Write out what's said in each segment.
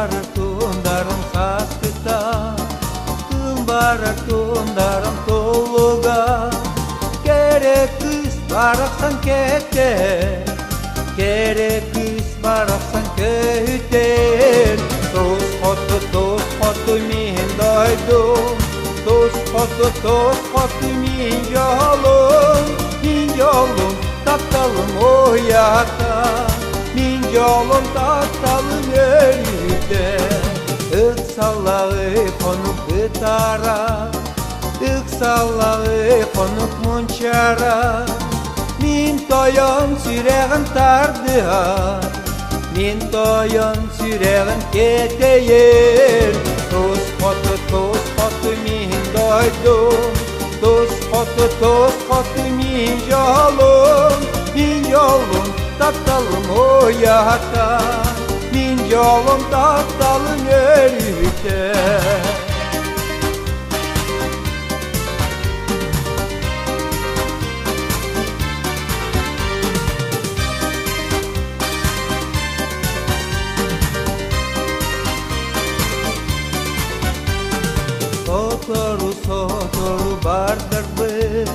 tundarım saskıta, tımbarar tundarım toluga. Gerek kız baraksan kete, gerek kız baraksan köhüten. Toz fotu min doydum, toz fotu min yolum taptalım o yakta, min yolum taptalım ölüde. Iksallağı konuk gıtara, iksallağı konuk munçara. Min toyon süreğim tardıha, min toyon süreğim keteyen. Toz fotu min doydum, toz fotu min yolum taptalım o yakta, min yolum taptalım ölüde. Sotoru bardır bir,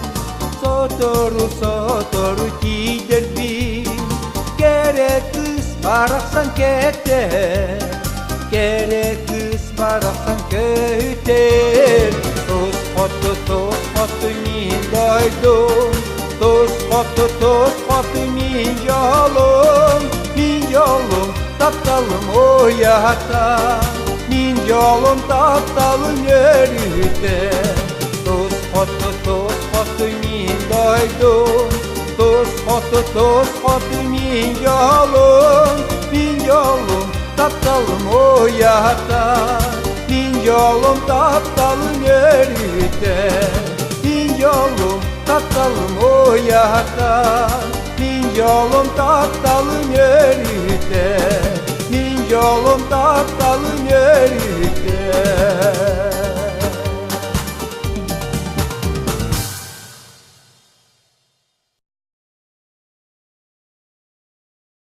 sotoru gider bir. Gerek kız baraksan kete, gerek kız baraksan köhüten. Toz fotu min doydum, toz fotu min yolum taptalım o yakta, min yolum taptalım yörüde. Toz fotu min doydum, toz fotu min yolum taptalım o yakta, min yolum taptalım yörüde. Min yolum taptalım o yakta, min yolum taptalım yörüde. Min yolum taptalım